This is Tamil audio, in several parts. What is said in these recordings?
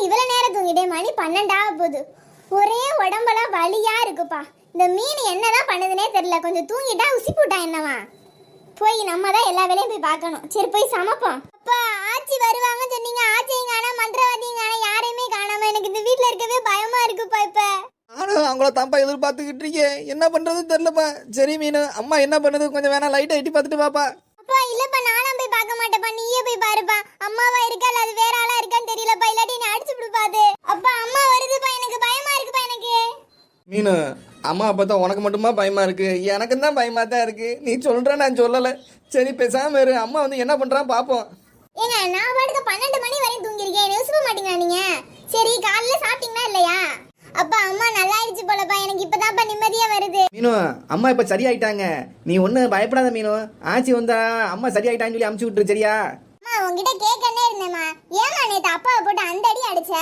இவ்வளவு நேரம் தூங்கிட்டேன்? மணி 12 போகுது. ஒரே உடம்பெல்லாம் வலியா இருக்குப்பா. இந்த மீன் என்னதான் பண்ணுதுன்னே தெரியல. கொஞ்சம் தூங்கிட்டா உசி போட்டா என்னவா? போய் நம்ம தான் எல்லா வேலையும் போய் பார்க்கணும். சரி போய் சமைப்போம். அப்பா ஆச்சி வருவாங்க சொன்னீங்க. ஆச்சியும் காணோம், மந்திரவாதியும் காணோம், யாரையுமே காணாம. எனக்கு இந்த வீட்ல இருக்கவே பயமா இருக்குப்பா. இப்ப நானும் அவங்கள தான்ப்பா எதிர்பார்த்துக்கிட்டு இருக்கேன். என்ன பண்றதுன்னு தெரியலப்பா. சரி மீனு, அம்மா என்ன பண்ணுது கொஞ்சம் வேணா லைட்டா எட்டி பார்த்துட்டு பாப்பா. அப்பா இல்லப்பா, நானும் போய் பார்க்க மாட்டேப்பா. நீயே போய் பாருப்பா. அம்மாவா இருக்கா இல்ல அது வேற ஆளா இருக்கான்னு தெரியலப்பா. இல்லாட்டி என்ன அடிச்சு விடுப்பாது. அப்பா அம்மா வருதுப்பா, எனக்கு பயமா இருக்குப்பா. எனக்கு மீனு, அம்மா பார்த்தா உனக்கு மட்டுமா பயமா இருக்கு? எனக்கு தான் பயமா தான் இருக்கு. நீ சொல்ற, நான் சொல்லலை. சரி பேசாம இரு. அம்மா வந்து என்ன பண்றான் பாப்போம். ஏங்க நான் பாட்டுக்கு 12 மணி வரையும் தூங்கிருக்கேன். யோசிக்க மாட்டீங்களா நீங்க? சரி காலையில சாப்பிட்டீங்களா இல்லையா? அப்பா அம்மா நல்லா ஆயிடுச்சு போலப்பா. எனக்கு இப்பதான்ப்பா நிம்மதியா வருது. மீனு, அம்மா இப்ப சரியாயிட்டாங்க. நீ ஒண்ணு பயப்படாத மீனு. ஆச்சி வந்தா அம்மா சரியாயிட்டான்னு சொல்லி அமுச்சு விட்டுரு, சரியா? அம்மா உன்கிட்ட கேட்கனே இருந்தேம்மா. ஏமா நேத்து அப்பாவை போட்டு அந்த அடி அடிச்ச?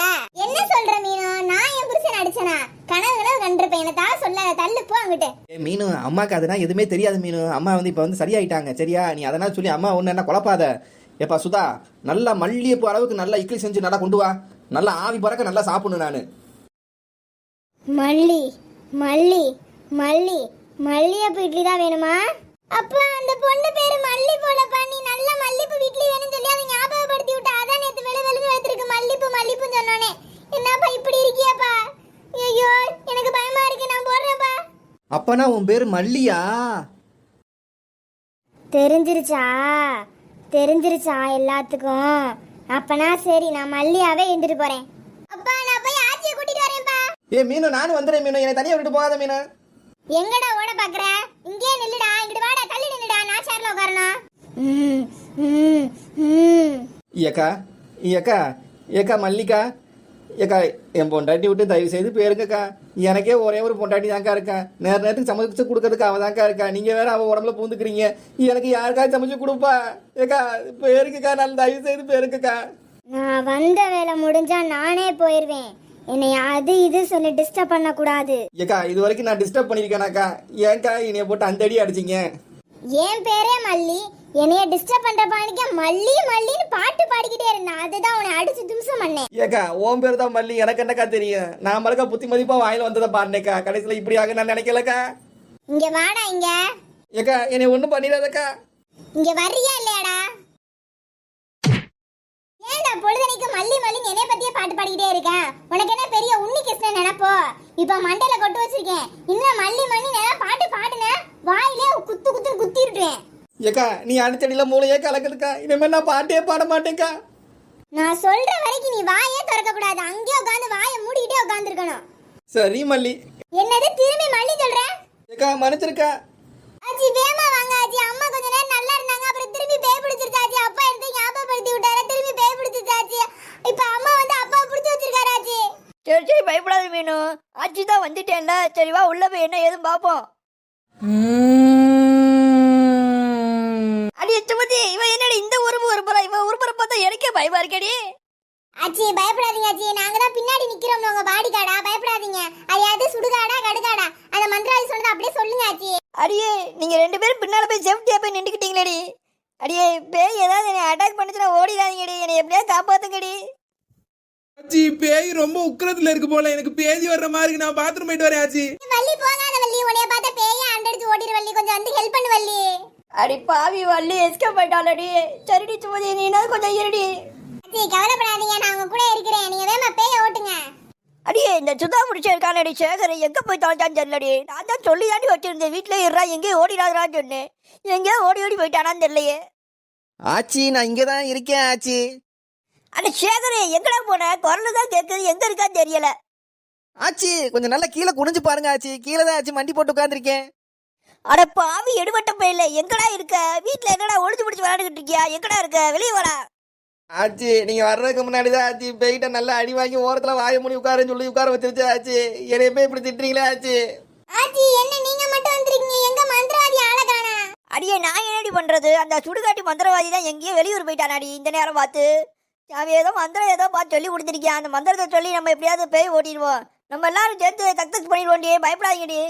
என்ன சொல்ற மீனு? நான் என் புருஷன் அடிச்சனா? கனவுல கண்டிருப்பேன். என்ன தா சொல்ல தள்ளு போ அங்கிட்டு. மீனு, அம்மாக்கு அதெல்லாம் எதுவுமே தெரியாது மீனு. அம்மா வந்து இப்ப வந்து சரியாயிட்டாங்க, சரியா? நீ அதனால சொல்லி அம்மா ஒண்ணு என்ன குழப்பாத. ஏப்பா சுதா, நல்லா மல்லிகைப்பூ அளவுக்கு நல்லா இட்லி செஞ்சு நல்லா கொண்டு வா. நல்லா ஆவி பறக்க நல்லா சாப்பிடணும் நானு. மல்லி மல்லி மல்லி மல்லிகைப்பூ இட்லி தான் வேணுமா? அப்பா அந்த பொண்ணு பேரு மல்லி போலப்பா. நீ நல்ல மல்லிப்பூ இட்லி வேணும்னு சொல்லி அதை ஞாபகப்படுத்தி விட்டா. அதான் நேத்து வெளு வெளுன்னு எடுத்துருக்கு மல்லிப்பூ மல்லிப்பூன்னு சொன்னோனே. என்னப்பா இப்படி இருக்கியாப்பா? ஐயோ எனக்கு பயமா இருக்கு. நான் போடுறேன்ப்பா. அப்பனா உன் பேரு மல்லியா? தெரிஞ்சிருச்சா எல்லாத்துக்கும்? அப்பனா சரி, நான் மல்லியாவே இருந்துட்டு போறேன். அப்பா நான் போய் ஆச்சியை கூட்டிட்டு வரேன்ப்பா. ஏ மீனு, நானும் வந்துடுறேன் மீனு. என்னை தனியா விட்டு போகாத மீனு. எங்கடா ஓட பாக்குற? இங்கே நில்லுடா. இங்கிட்டு வாடா, தள்ளி நில்லுடா. நான் சேர்ல உட்காரணும். ஏக்கா ஏக்கா ஏக்கா மல்லிகா, ஏக்கா என் பொண்டாட்டி விட்டு தயவு செய்து போயிருங்கக்கா. எனக்கே ஒரே ஒரு பொண்டாட்டி தான்க்கா இருக்கா. நேரத்துக்கு சமைச்சு கொடுக்கறதுக்கு அவ தான்க்கா இருக்கா. நீங்க வேற அவ உடம்புல பூந்துக்கிறீங்க. எனக்கு யாருக்கா சமைச்சு கொடுப்பா? ஏக்கா போயிருக்குக்கா, நான் தயவு செய்து போயிருக்குக்கா. நான் வந்த வேலை முடிஞ்சா நானே போயிருவேன். என்னை அது இது சொல்லி டிஸ்டர்ப் பண்ண கூடாது. ஏக்கா இது வரைக்கும் நான் டிஸ்டர்ப் பண்ணிருக்கேனாக்கா? ஏன்க்கா என்னைய போட்டு அந்த அடி அடிச்சிங்க? என் பேரே மல்லி. என்னைய டிஸ்டர்ப் பண்ற பாணிக்க மல்லி மல்லின்னு பாட்டு பாடிக்கிட்டே இருந்தேன். அதுதான் உன்னை அடிச்சு தும்சம் பண்ணேன். ஏக்கா உன் பேர் தான் மல்லி, எனக்கு என்னக்கா தெரியும்? நான் மறக்க புத்தி மதிப்பா வாயில வந்ததை பாருனேக்கா. கடைசியில இப்படியாக நான் நினைக்கலக்கா. இங்க வாடா. இங்க ஏக்கா என்னை ஒண்ணும் பண்ணிடாதக்கா. இங்க வர்றியா இல்லையாடா? ஏன்டா பொழுதனைக்கு மல்லி மல்லின்னு என்னைய பத்தியே பாட்டு பாடிக்கிட்டே இருக்கேன்? உனக்கு என்ன பெரிய உன்னி கிருஷ்ணன் நினைப்போ? இப்ப மண்டையில கொட்டு வச்சிருக்கேன். இன்னும் மல்லி மல்லி நேரம் பாட்டு பாடுன வாயிலே குத்து குத்து குத்திருட்டேன். ஏக்கா நீ அடிச்சடியில மூளையே கலக்குதுக்கா. இனிமே நான் பாட்டே பாட மாட்டேன்க்கா. நான் சொல்ற வரைக்கும் நீ வாயே திறக்க கூடாது. அங்கேயே உட்காந்து வாயை மூடிக்கிட்டே உட்காந்துருக்கணும். சரி மல்லி. என்னது திரும்பி மல்லி சொல்ற? ஏக்கா மன்னிச்சிருக்கா. ஆச்சி வேமா வாங்க ஆச்சி. அம்மா கொஞ்ச நேரம் நல்லா இருந்தாங்க, அப்புறம் திரும்பி பேய் பிடிச்சிருச்சு ஆச்சி. அப்பா எடுத்து ஞாபகப்படுத்தி விட்டாரு, திரும்பி பேய் பிடிச்சிருச்சு ஆச்சி. இப்ப அம்மா வந்து அப்பா பிடிச்சி வச்சிருக்காரு ஆச்சி. சரி சரி பயப்படாத மீனு. ஆச்சி தான் வந்துட்டேன்ல. சரி வா உள்ள போய் என்ன ஏதும் பாப்போம். அடி சுமதி, இவன் என்னடி இந்த உருப்பு உருப்புறா? இவன் உருப்புற பார்த்தா எனக்கே பயமா இருக்கடி. ஆச்சி பயப்படாதீங்க ஆச்சி. நாங்க தான் பின்னாடி நிக்கிறோம். உங்க பாடி காடா, பயப்படாதீங்க. அது சுடுகாடா கடுகாடா அந்த மந்திராளி சொன்னது அப்படியே சொல்லுங்க ஆச்சி. அடியே நீங்க 2 பேரும் பின்னால போய் சேஃப்டியா போய் நின்றுக்கிட்டீங்களேடி. அடியே பேய் ஏதாவது என்னை அட்டாக் பண்ணிச்சுன்னா ஓடிடாதீங்கடி. என்னை எப்படியா காப்பாத்துங்கடி. ஆச்சி பேய் ரொம்ப உக்கிரத்துல இருக்கு போல. எனக்கு பேதி வர்ற மாதிரி. நான் பாத்ரூம் போயிட்டு வரேன் ஆச்சி. வள்ளி போகாத வள்ளி. உன்னைய பார்த்த பேயே அண்டடிச்சு ஓடிரு வள்ளி. கொஞ்சம் வந்து ஹெல்ப் பண்ணு வள்ளி. அடி பாவி வள்ளி எஸ்கேப் ஆயிட்டாளடி. சரிடி சுமதி, நீ என்ன கொஞ்சம் இருடி. ஆச்சி கவலைப்படாதீங்க, நான் உங்க கூட இருக்கிறேன். நீங்க வேமா பேய ஓட்டுங்க. அடியே இந்த சுதா முடிச்சு இருக்கானடி சேகர் எங்க போய் தொலைஞ்சான்னு தெரியலடி. நான் தான் சொல்லி தாண்டி வச்சிருந்தேன் வீட்டுல இருறா, எங்கேயும் ஓடிடாதான்னு சொன்னேன். எங்கேயோ ஓடி ஓடி போயிட்டானான்னு தெரியலையே. ஆச்சி நான் இங்கதான் இருக்கேன் ஆச்சி. அட சேகரே எங்கடா போன? குரல் தான் கேட்குது, எங்க இருக்கான்னு தெரியல. ஆச்சி கொஞ்சம் நல்லா கீழே குனிஞ்சு பாருங்க ஆச்சி. கீழே தான் ஆச்சி மண்டி போட்டு உட்காந்துருக்கேன். அட பாவி எடுபட்ட போயில எங்கடா இருக்க? வீட்டுல என்னடா ஒளிச்சு பிடிச்சி விளையாண்டுக்கிட்டு இருக்கியா? எங்கடா இருக்க? வெளியே வாடா. ஆச்சி நீங்க வர்றதுக்கு முன்னாடி தான் ஆச்சி பேய்கிட்ட நல்லா அடி வாங்கி ஓரத்துல வாய மூடி உட்காருன்னு சொல்லி உட்கார வச்சிருச்சு ஆச்சி. என்னைய போய் இப்படி திட்டுறீங்களா ஆச்சி? ஆச்சி என்ன நீங்க மட்டும் வந்திருக்கீங்க? எங்க மந்திரவாதி ஆள காணா? அடியே நான் என்னடி பண்றது? அந்த சுடுகாட்டி மந்திரவாதி தான் எங்கேயோ வெளியூர் போயிட்டானாடி இந்த நேரம் பார்த்து. அவன் ஏதோ மந்திரம் ஏதோ பார்த்து சொல்லி கொடுத்துருக்கியான். அந்த மந்திரத்தை சொல்லி நம்ம எப்படியாவது பேய் ஓட்டிடுவோம். நம்ம எல்லாரும் சேர்த்து சக்சஸ் பண்ணிடுவோண்டி. பயப்படாதீங்கடி.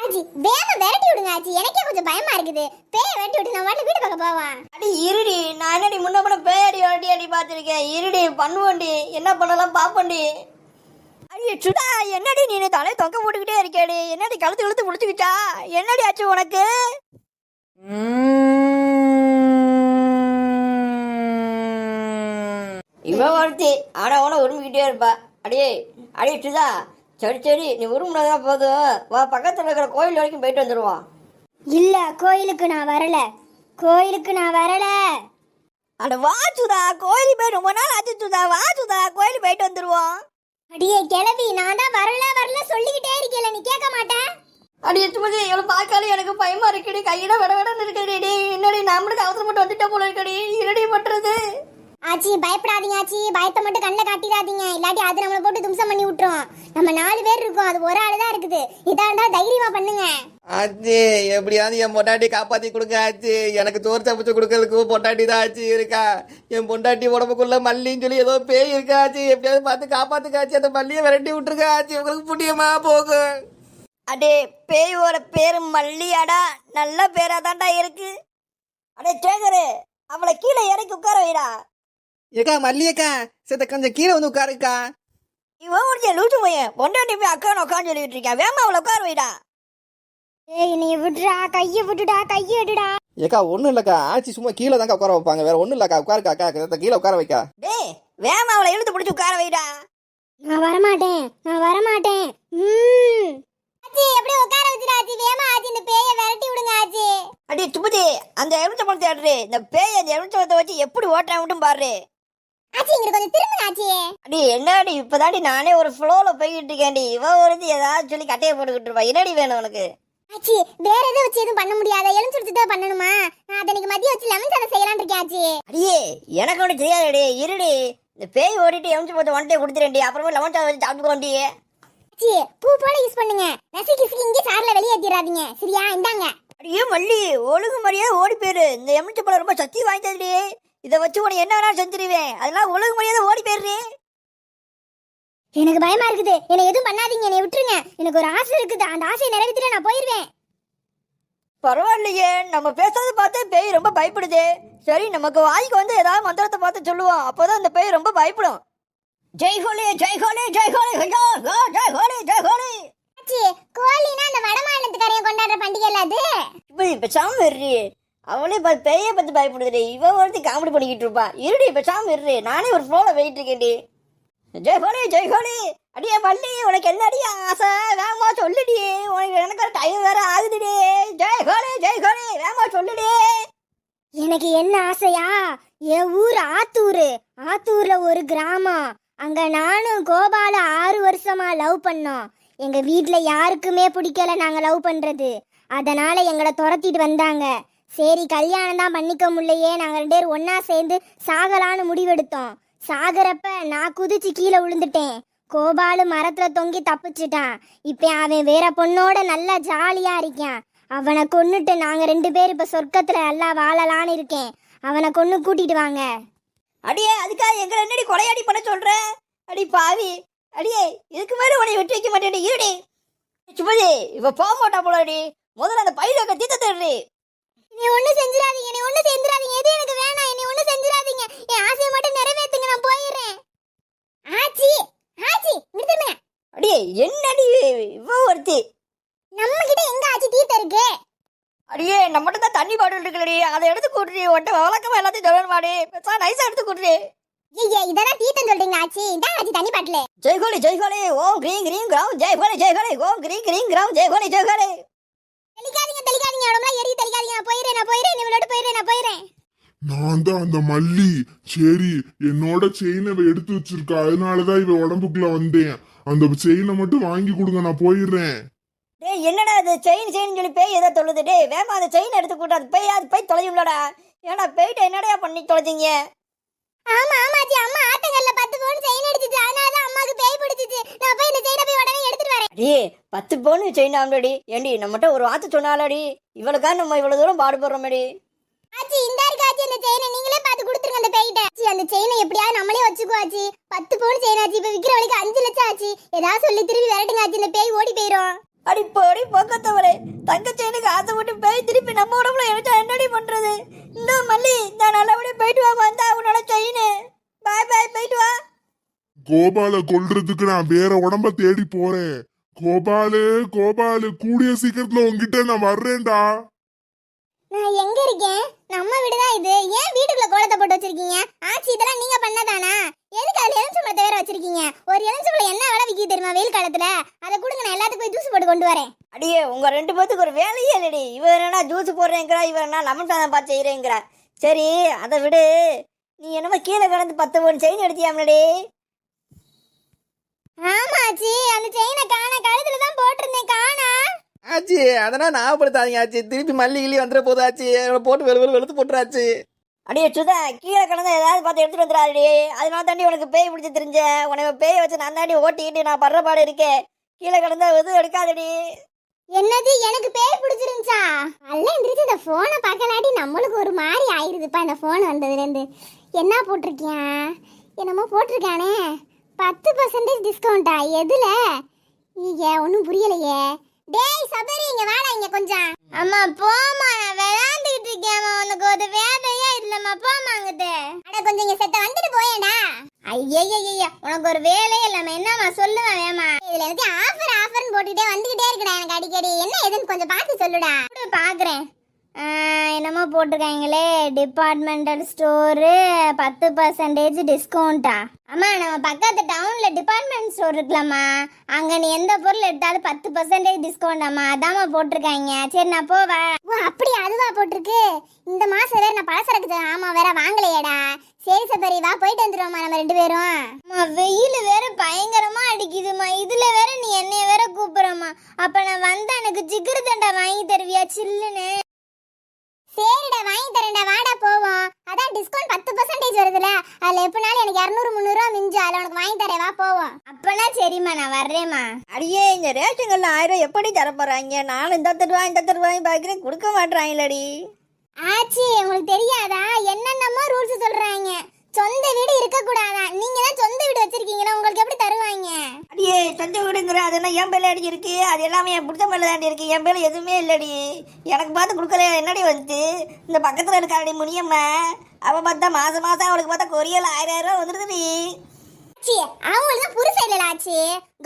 ஆச்சி வேக விரட்டி விடுங்க ஆச்சி, எனக்கே கொஞ்சம் பயமா இருக்குது. பேய விரட்டி விட்டு நம்ம வீட்டு பக்கம் போவான். அடி இருடி, நான் என்னடி முன்ன பண்ண பேயடி அடி அடி பார்த்துருக்கேன். இருடி பண்ணுவோண்டி, என்ன பண்ணலாம் பாப்பண்டி. அடி சுடா, என்னடி நீ தலை தொங்க போட்டுக்கிட்டே இருக்கேடி, என்னடி கழுத்து கழுத்து முடிச்சுக்கிட்டா, என்னடி ஆச்சு உனக்கு? இவன் ஒருத்தி ஆனா உன உருமிக்கிட்டே இருப்பா. அடியே அடியே சுதா, சரி சரி நீ உருமுனதான் போதும், வா பக்கத்தில் இருக்கிற கோயில் வரைக்கும் போயிட்டு வந்துடுவான். இல்ல, கோயிலுக்கு நான் வரல, கோயிலுக்கு நான் வரல. அட வா சுதா, கோயிலுக்கு போய் ரொம்ப நாள் ஆச்சு சுதா, வா சுதா கோயிலுக்கு போயிட்டு வந்துடுவோம். அடியே கிளவி, நான் தான் வரல வரல சொல்லிக்கிட்டே இருக்கேன், நீ கேட்க மாட்டேன். அடி எச்சுமதி, இவ்வளோ பார்க்காலே எனக்கு பயமா இருக்குடி, கையில விட விடன்னு இருக்குடி. என்னடி நம்மளுக்கு அவசரப்பட்டு வந்துட்ட போல இருக்கடி, இருடி பட்டுறது. ஆச்சி பயப்படாதீங்க ஆச்சி, பயத்தை மட்டும் கண்ணில் காட்டிடாதீங்க, இல்லாட்டி அது நம்மளை போட்டு தும்சம் பண்ணி விட்டுரும். நம்ம 4 பேர் இருக்கோம், அது ஒரு ஆள் தான் இருக்குது. இதா இருந்தா தைரியமா பண்ணுங்க. ஆச்சு எப்படியாவது என் பொண்டாட்டி காப்பாற்றி கொடுங்க ஆச்சு. எனக்கு சோறு சமைச்சு கொடுக்கறதுக்கு பொண்டாட்டி தான் ஆச்சு இருக்கா. என் பொண்டாட்டி உடம்புக்குள்ள மல்லின்னு சொல்லி ஏதோ பேய் இருக்கா ஆச்சு. எப்படியாவது பார்த்து காப்பாத்துக்காச்சு, அந்த மல்லியை விரட்டி விட்டுருக்கா ஆச்சு. உங்களுக்கு புண்ணியமா போகும். அடே பேயோட பேரு மல்லியாடா, நல்ல பேரா தான்டா இருக்கு. அடே சேகரு, அவளை கீழே இறக்கி உட்கார வைடா. ஏக்கா மல்லியக்கா, சேத்த கொஞ்சம் கீழே வந்து உட்காருக்கா. இவன் ஒரு லூசு பையன், பொண்டாட்டி போய் அக்கான்னு உட்காந்து சொல்லிட்டு இருக்கேன். வேமா அவளை உட்கார வைடா. ஏய் நீ விட்டுடா, கையை விட்டுடா, கையை எடுடா. ஏக்கா ஒன்றும் இல்லைக்கா, ஆச்சி சும்மா கீழே தாங்க உட்கார வைப்பாங்க, வேற ஒன்றும் இல்லைக்கா. உட்காருக்கா, கீழே உட்கார வைக்கா. டேய் வேமா அவளை இழுத்து பிடிச்சி உட்கார வைடா. நான் வரமாட்டேன், நான் வரமாட்டேன். ஆச்சி எப்படியே உட்கார வச்சுடா ஆச்சி, வேமா ஆச்சி இந்த பேயை விரட்டி விடுங்க ஆச்சி. அடி துப்பதி, அந்த எலுமிச்சை பழம் தேடுறே, இந்த பேய் அந்த எலுமிச்சை பழத்தை வச்சு எப்படி ஓட்டுறான் மட்டும் பாரு. ஆச்சி இங்க கொஞ்சம் திரும்புங்க ஆச்சி. அடி என்னடி இப்பதாண்டி நானே ஒரு ஃப்ளோல போய்கிட்டு இருக்கேன்டி, இவ ஒரு ஏதாவது சொல்லி கட்டையை போட்டுக்கிட்டு இருப்பா. என்னடி வேணும் உனக்கு? ஆச்சி வேற எதை வச்சு எதுவும் பண்ண முடியாத, எலுமிச்சை தான் பண்ணணுமா? நான் அதை இன்னைக்கு மதியம் வச்சு லெமன் சாதம் செய்யலாம்னு இருக்கேன் ஆச்சி. அடியே எனக்கு ஒன்று தெரியாதடி, இருடி இந்த பேய் ஓடிட்டு எலுமிச்சை பழத்தை ஒன்ட்டே கொடுத்துறேன்டி, அப்புறமா லெமன் சாதம் வச்சு சாப்பிட்டுக்கோண்டி. ஆச்சி பூ போல யூஸ் பண்ணுங்க, நசுக்கி கிசுக்கி இங்கே சார்ல வெளியேற்றிடாதீங்க சரியா? இந்தாங்க. அடியே மல்லி, ஒழுங்கு மரியாதை ஓடி போயிரு, இந்த எலுமிச்சை பழம் ரொம்ப சக்தி வாய்ந்ததுடி, இதை வச்சு உனக்கு என்ன வேணாலும் செஞ்சிருவேன், அதெல்லாம் ஒழுங்கு மரியாதை ஓடி போயிரு. எனக்கு பயமா இருக்குது, என்னை எதுவும் பண்ணாதீங்க, என்னை விட்டுருங்க. எனக்கு ஒரு ஆசை இருக்குது, அந்த ஆசையை நிறைவேற்றிட்டு நான் போயிருவேன். பரவாயில்லையே, நம்ம பேசாத பார்த்து பேய் ரொம்ப பயப்படுது. சரி நமக்கு வாய்க்கு வந்து ஏதாவது மந்திரத்தை பார்த்து சொல்லுவோம், அப்போதான் அந்த பேய் ரொம்ப பயப்படும். ஜெய் ஹோலி ஜெய் ஹோலி ஜெய் ஹோலி ஜெய் ஹோலி ஜெய் ஹோலி. ஆச்சி கோலினா அந்த வடமாநிலத்துக்காரையும் கொண்டாடுற பண்டிகை இல்ல அது? இப்ப சாமி வருறி, அவளே பேயை பத்தி பயப்படுதுடி, இவ ஒருத்தி காமெடி பண்ணிக்கிட்டு இருப்பா. இருடி இப்ப சாமி வருறி, நானே ஒரு ஃப்ளோல போயிட்டு இருக்கேன்டி. ஜெய் ஹோலி ஜெய் ஹோலி. அடியே பள்ளி, உனக்கு என்னடி ஆசை, வேமா சொல்லுடி, உனக்கு எனக்கு ஒரு டைம் வேற ஆகுதுடி. ஜெய் ஹோலி ஜெய் ஹோலி, வேமா சொல்லுடி. எனக்கு என்ன ஆசையா, என் ஊர் ஆத்தூர், ஆத்தூர்ல ஒரு கிராமம், அங்க நானும் கோபால 6 வருஷமா லவ் பண்ணோம். எங்க வீட்ல யாருக்குமே பிடிக்கல நாங்க லவ் பண்றது, அதனால எங்களை துரத்திட்டு வந்தாங்க. சரி கல்யாணம் தான் பண்ணிக்க முடியலையே, நாங்க 2 பேரும் ஒன்னா சேர்ந்து சாகலான்னு முடிவெடுத்தோம். சாகரப்ப நான் குதிச்சு கீழே விழுந்துட்டேன். கோபாலு மரத்துல தொங்கி தப்பிச்சிட்டான். இப்ப அவன் வேற பொண்ணோட நல்லா ஜாலியா இருக்கான். அவனை கொன்னுட்டு நாங்க 2 பேரும் இப்ப சொர்க்கத்துல நல்லா வாழலான்னு இருக்கேன். அவனை கொன்னு கூட்டிட்டு வாங்க. அடியே அதுக்காக எங்களை என்னடி கொலையாடி பண்ண சொல்ற? அடி பாவி, அடியே இதுக்கு மேல உன்னை வெட்டி வைக்க மாட்டேன். இருடி சுமதி, இவ போக மாட்டா போலடி, முதல்ல அந்த பையில தீத்த தேடுறி. நீ ஒண்ணு செஞ்சிடாதீங்க, நீ ஒண்ணு செஞ்சிடாதீங்க, எது எனக்கு வேணாம், நீ ஒண்ணு செஞ்சிடாதீங்க, என் ஆசையை மட்டும் நிறைவேத்துங்க, நான் போயிடுறேன். ஆச்சி ஆச்சி நிறுத்துங்க. அடியே என்னடி இவ ஒருத்தி, நம்ம கிட்ட எங்க ஆச்சி தீர்த்த இருக்கு? அடியே நம்மகிட்ட தான் தண்ணி பாட்டில் இருக்குல்லடி, அதை எடுத்து கூட்டுறி, ஒட்ட வழக்கமா எல்லாத்தையும் சொல்லணும் மாடி, நைஸா எடுத்து கூட்டுறி. ஐயா இதெல்லாம் தீர்த்தம் சொல்றீங்க ஆச்சி, இதான் ஆச்சி தண்ணி பாட்டில். ஜெய்கோலி ஜெய்கோலி ஓம் கிரீம் கிரீம் கிராம் ஜெய்கோலி ஜெய்கோலி ஓம் கிரீம் கிரீம் கிராம் ஜெய்கோலி ஜெய்கோலி. தெளிக்காதீங்க தெளிக்காதீங்க, உடம்புலாம் எரி தெளிக்காதீங்க, நான் போயிடுறேன், நீ விளையாட்டு போயிடுறேன். நான் தான் அந்த மல்லி. சரி என்னோட செயினை எடுத்து வச்சிருக்கா, அதனாலதான் இவ உடம்புக்குள்ள வந்தேன். அந்த செயினை மட்டும் வாங்கி கொடுங்க, நான் போயிடுறேன். டேய் என்னடா அது செயின் சொல்லி பேய் ஏதோ தொழுது. டேய் வேமா அந்த செயின் எடுத்து கூட்டாது, பேய் அது போய் தொலையும்லடா. ஏன்னா பேய்ட்ட என்னடா பண்ணி தொலைச்சிங்க? ஆமா ஆமாச்சி, அம்மா ஆத்தங்கல்ல 10 பவுன் செயின் அடிச்சிச்சு, அதனால தான் அம்மாக்கு பேய் பிடிச்சிச்சு. நான் போய் இந்த செயினை போய் உடனே எடுத்துட்டு வரேன். அடியே 10 பவுன் செயின் ஆம்லடி, ஏண்டி நம்மகிட்ட ஒரு வார்த்தை சொன்னாலடி, இவளுக்கா நம்ம இவ்வளவு தூரம் பாடுபடுறோமேடி. ஆச்சி இந்த இருக்கு ஆச்சி, அந்த செயினை நீங்களே பார்த்து கொடுத்துருங்க அந்த பேய்கிட்ட. ஆச்சி அந்த செயினை எப்படியாவது நம்மளே வச்சுக்கோ ஆச்சி. 10 பவுன் செயின் ஆச்சி, இப்ப விக்கிற வரைக்கும் 5 லட்சம் ஆச்சு. ஏதாவது சொல்லி திரும்பி விரட்டுங்க ஆச்சி, இந்த பேய் ஓடி போயிரும். அடி போடி பக்கத்தவளே, தங்க செயினுக்கு ஆசைப்பட்டு போய் திருப்பி நம்ம உடம்புல எடுத்தா என்னடி பண்றது? இந்த மல்லி, நான் நல்லபடியா போயிட்டு வா, வந்தா உன்னோட செயின். பாய் பாய், போயிட்டு வா. கோபால கொல்றதுக்கு நான் வேற உடம்ப தேடி போறேன். கோபாலு கோபாலு, கூடிய சீக்கிரத்துல உன்கிட்ட நான் வர்றேன்டா. நான் எங்க இருக்கேன்? நம்ம வீடுதான் இது. ஏன் வீட்டுக்குள்ள கோலத்தை போட்டு வச்சிருக்கீங்க? ஆச்சி, இதெல்லாம் நீங்க பண்ணதானா? எதுக்கு அதுல எலுமிச்சம்பழத்தை வேற வச்சிருக்கீங்க? ஒரு எலுமிச்சம்பழம் என்ன விலை விக்கி தெரியுமா வெயில் காலத்துல? அதை கொடுங்க, நான் எல்லாத்துக்கும் போய் ஜூஸ் போட்டு கொண்டு வரேன். அடியே, உங்க ரெண்டு பேத்துக்கு ஒரு வேலையே இல்லடி. இவ என்னன்னா ஜூஸ் போடுறேங்கிறா, இவ என்ன லெமன் சாதம் பார்த்து செய்யறேங்கிறா. சரி, அதை விடு. நீ என்னமோ கீழே கிடந்து 10 பவுன் செயின் எடுத்தியாமலடி? ஆமா ஆச்சி, அந்த செயினை காண, கழுத்துல தான் போட்டிருந்தேன், காணா. ஆச்சு அதெல்லாம் ஞாபகப்படுத்தாதீங்க ஆச்சு. திருப்பி மல்லி கிளி வந்துட போது ஆச்சு. போட்டு வெளுத்து போட்டுறாச்சு. அடியே சுதா, கீழே கிடந்து ஏதாவது பார்த்து எடுத்துட்டு வந்துடாடி. அதனால தாண்டி உனக்கு பேய் பிடிச்சி தெரிஞ்சேன். உனக்கு பேய் வச்சு நான் தாண்டி ஓட்டிக்கிட்டு நான் படுற பாடு இருக்கேன். கீழே கிடந்தா எதுவும் எடுக்காதடி. என்னது, எனக்கு பேய் பிடிச்சிருந்துச்சா? அல்ல எந்திரிச்சு இந்த போனை பார்க்கலாட்டி நம்மளுக்கு ஒரு மாதிரி ஆயிருதுப்பா. இந்த போன் வந்ததுல இருந்து என்ன போட்டிருக்கியான்? என்னமோ போட்டிருக்கானே, 10% டிஸ்கவுண்டா? எதுல? நீங்க ஒன்றும் புரியலையே. டேய் சபரி, இங்க வாடா இங்க கொஞ்சம். அம்மா போமா, நான் விளையாண்டுகிட்டு இருக்கேம்மா. உனக்கு ஒரு வேலையே இல்லம்மா, போமாங்குது. அட கொஞ்சம் இங்க செத்த வந்துட்டு போயேடா. ஐயய்யா, உனக்கு ஒரு வேலையே இல்லம்மா. என்னம்மா சொல்லுவேன் வேமா. இதுல எனக்கு ஆஃபர்னு போட்டுக்கிட்டே வந்துகிட்டே இருக்குடா எனக்கு அடிக்கடி. என்ன ஏதுன்னு கொஞ்சம் பார்த்து சொல்லுடா. பாக்குறேன். என்னமோ போட்டிருக்காங்களே, டிபார்ட்மெண்டல் ஸ்டோரு 10% டிஸ்கவுண்டா? அம்மா, நம்ம பக்கத்து டவுன்ல டிபார்ட்மெண்ட் ஸ்டோர் இருக்குல்லம்மா, அங்க நீ எந்த பொருள் எடுத்தாலும் 10% டிஸ்கவுண்டாம்மா. அதாம்மா போட்டிருக்காங்க. சரி, நான் போவா. ஓ அப்படியா, அதுவா போட்டிருக்கு? இந்த மாசம் வேற நான் பலசரக்கு ஆமா வேற வாங்கலையேடா. சரி சபரி, வா போயிட்டு வந்துருவோம்மா நம்ம 2 பேரும். வெயில் வேற பயங்கரமா அடிக்குதுமா. இதுல வேற நீ என்னைய வேற கூப்பிடுறமா. அப்ப நான் வந்தா எனக்கு ஜிகர் தண்டா வாங்கி தருவியா சில்லுன்னு? சரிடா, வாங்கி தரேன்டா, வாடா போவோம். அதான் டிஸ்கவுண்ட் 10% வருதுல, அதுல எப்பனாலும் எனக்கு 200-300 ரூபா மிஞ்சு. அதுல உனக்கு வாங்கி தரேன், வா போவோம். அப்பனா சரிம்மா, நான் வர்றேம்மா. அடியே, இந்த ரேஷன்கள்ல 1000 எப்படி தர போறாங்க? நானும் இந்த தருவாய் பாக்கிறேன், கொடுக்க மாட்டாங்களடி. ஆச்சி, உங்களுக்கு தெரியாதா? என்னென்னமோ ரூல்ஸ் சொல்றாங்க. சொந்த வீடு இருக்க கூடாதா? நீங்க தான் சொந்த வீடு வச்சிருக்கீங்களா, உங்களுக்கு எப்படி தருவாங்க? அடியே, சொந்த வீடுங்கிற அதெல்லாம் என் பேர்ல அடி இருக்கு. அது எல்லாமே என் பிடிச்ச பேர்ல தாண்டி இருக்கு. என் பேர்ல எதுவுமே இல்லடி. எனக்கு பார்த்து கொடுக்கல. என்னடி வந்து இந்த பக்கத்துல இருக்காடி முனியம்மா, அவ பார்த்தா மாசம் அவளுக்கு பார்த்தா கொரியல் 1000 ரூபா வந்துருதுடி. ஆச்சி, அவங்களுக்கு தான் புருஷ இல்ல ஆச்சி.